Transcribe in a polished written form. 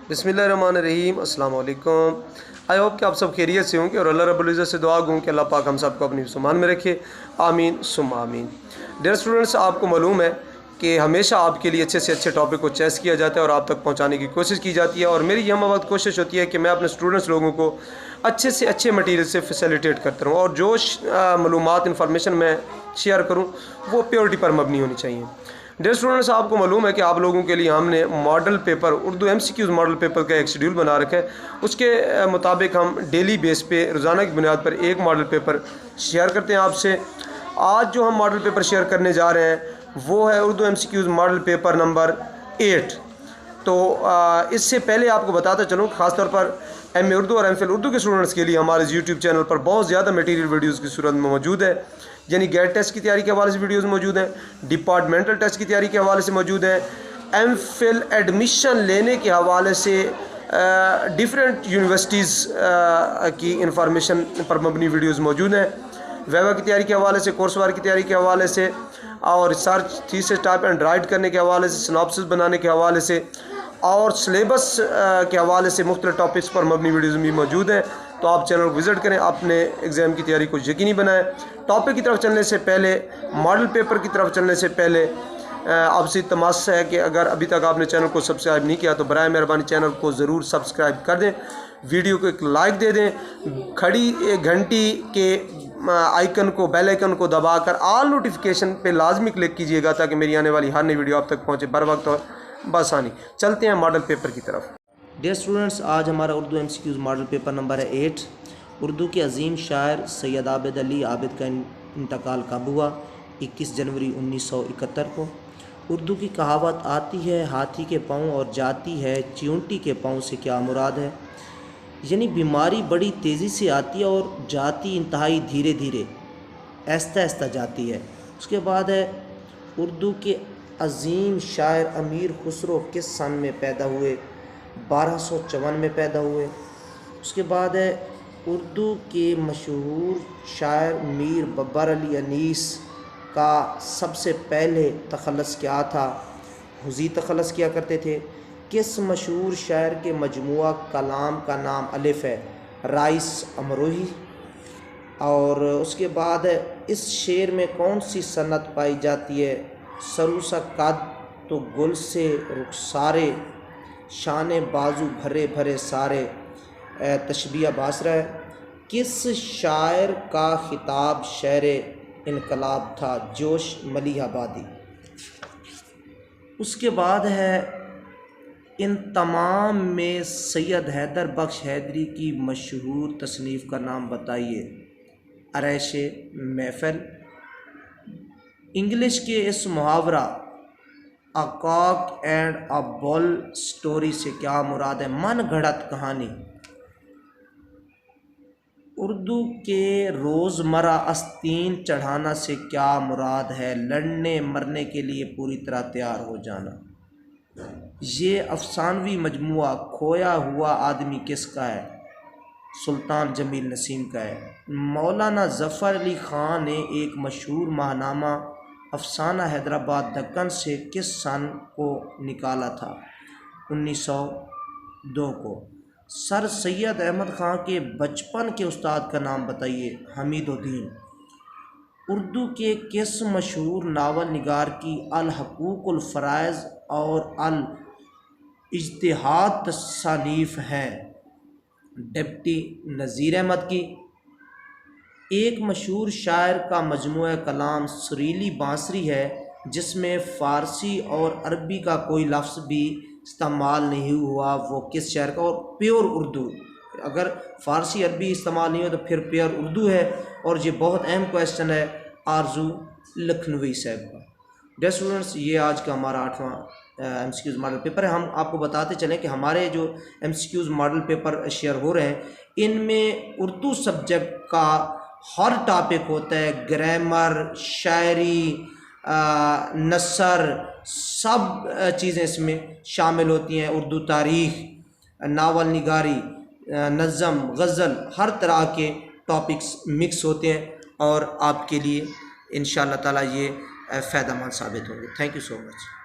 बिस्मिल्लाहिर्रहमानिर्रहीम, अस्सलाम वालेकुम। आई होप कि आप सब खैरियत से होंगे और अल्लाह रब्बुल इज़्ज़त से दुआ गूँ कि अल्लाह पाक हम सबको अपनी सुमान में रखे। आमीन सुम्मा आमीन। डियर स्टूडेंट्स, आपको मालूम है कि हमेशा आपके लिए अच्छे से अच्छे टॉपिक को चॉइस किया जाता है और आप तक पहुंचाने की कोशिश की जाती है। और मेरी यह वक्त कोशिश होती है कि मैं अपने स्टूडेंट्स लोगों को अच्छे से अच्छे मटीरियल से फैसिलिटेट करता रहूँ और जो मालूमात इंफॉर्मेशन मैं शेयर करूँ वो प्योरिटी पर मबनी होनी चाहिए। डियर स्टूडेंट्स, आपको मालूम है कि आप लोगों के लिए हमने model paper Urdu MCQs model paper का एक शेड्यूल बना रखा है। उसके मुताबिक हम डेली बेस पे रोज़ाना की बुनियाद पर एक मॉडल पेपर शेयर करते हैं आपसे। आज जो हम मॉडल पेपर शेयर करने जा रहे हैं वो है Urdu MCQs model paper number 8। तो इससे पहले आपको बताता चलूँ, ख़ासतौर पर MA उर्दू और MPhil उर्दू के स्टूडेंट्स के लिए हमारे YouTube चैनल पर बहुत ज़्यादा मटेरियल वीडियोस की सूरत में मौजूद है। यानी गेट टेस्ट की तैयारी के हवाले से वीडियोस मौजूद हैं, डिपार्टमेंटल टेस्ट की तैयारी के हवाले से मौजूद हैं, MPhil एडमिशन लेने के हवाले से डिफरेंट यूनिवर्सिटीज़ की इंफॉर्मेशन पर मबनी वीडियोस मौजूद हैं, वेवा की तैयारी के हवाले से, कोर्स वार की तैयारी के हवाले से और research thesis type and right करने के हवाले से, सिनॉप्सिस बनाने के हवाले से और सिलेबस के हवाले से मुख्तलिफ टॉपिक्स पर मबनी वीडियोज़ भी मौजूद हैं। तो आप चैनल को विज़िट करें, अपने एग्ज़ाम की तैयारी को यकीनी बनाएं। टॉपिक की तरफ चलने से पहले, मॉडल पेपर की तरफ चलने से पहले आपसे तमाश है कि अगर अभी तक आपने चैनल को सब्सक्राइब नहीं किया तो बराए मेहरबानी चैनल को ज़रूर सब्सक्राइब कर दें, वीडियो को एक लाइक दे दें, घड़ी घंटी के आइकन को, बेल आइकन को दबाकर ऑल नोटिफिकेशन पे लाजमी क्लिक कीजिएगा ताकि मेरी आने वाली हर नई वीडियो आप तक पहुँचे बर वक्त और बसानी। चलते हैं मॉडल पेपर की तरफ। डियर स्टूडेंट्स, आज हमारा Urdu MCQs model paper number है 8। उर्दू के अजीम शायर सैयद आबिद अली आबिद का इंतकाल कब हुआ? 21 जनवरी 1971 को। उर्दू की कहावत आती है हाथी के पाँव और जाती है चींटी के पाँव से क्या मुराद है? यानी बीमारी बड़ी तेज़ी से आती है और जाती इंतहाई धीरे धीरे, आहिस्ता आहिस्ता जाती है। उसके बाद है उर्दू के अजीम शायर अमीर खुसरो किस सन में पैदा हुए? 1254 में पैदा हुए। उसके बाद है उर्दू के मशहूर शायर मीर बब्बर अली अनीस का सबसे पहले तखल्लुस क्या था? हुज़ी तखल्लुस किया करते थे। किस मशहूर शायर के मजमुआ कलाम का नाम अलिफ है? राइस अमरोही। और उसके बाद है इस शेर में कौन सी सनत पाई जाती है? सरू सा कद तो गुल से रुखसारे, शाने बाजू भरे भरे सारे, तशबिया बासरा है। किस शायर का खिताब शेर इनकलाब था? जोश मलिहाबादी। उसके बाद है इन तमाम में सैयद हैदर बख्श हैदरी की मशहूर तसनीफ़ का नाम बताइए। अरैश महफिल। इंग्लिश के इस मुहावरा a cock and a bull story से क्या मुराद है? मन घड़त कहानी। उर्दू के रोज़मर्रा आस्तीन चढ़ाना से क्या मुराद है? लड़ने मरने के लिए पूरी तरह तैयार हो जाना। ये अफसानवी मजमुआ खोया हुआ आदमी किसका है? सुल्तान जमील नसीम का है। मौलाना ज़फ़र अली ख़ान ने एक मशहूर माहनामा अफसाना हैदराबाद दक्कन से किस सन को निकाला था? 1902 को। सर सैयद अहमद ख़ान के बचपन के उस्ताद का नाम बताइए। हमीदुद्दीन। उर्दू के किस मशहूर नावल निगार की अल हकूक़ुल फ़राइज़ और अल इज्तिहाद तसानीफ़ हैं? डिप्टी नज़ीर अहमद की। एक मशहूर शायर का मजमूआ कलाम सुरीली बांसुरी है जिसमें फ़ारसी और अरबी का कोई लफ्ज़ भी इस्तेमाल नहीं हुआ, वो किस शायर का? और प्योर उर्दू। अगर फ़ारसी अरबी इस्तेमाल नहीं हो तो फिर प्योर उर्दू है। और ये बहुत अहम क्वेश्चन है आरजू लखनवी साहब का। डियर स्टूडेंट्स, ये आज का हमारा 8वां MCQs मॉडल पेपर है। हम आपको बताते चलें कि हमारे जो MCQs मॉडल पेपर शेयर हो रहे हैं इनमें उर्दू सब्जेक्ट का हर टॉपिक होता है। ग्रामर, शायरी, नसर, सब चीज़ें इसमें शामिल होती हैं। उर्दू तारीख़, नावल निगारी, नज़म, गज़ल, हर तरह के टॉपिक्स मिक्स होते हैं और आपके लिए इंशाअल्लाह ताला ये फ़ायदेमंद साबित होंगे। Thank you so much.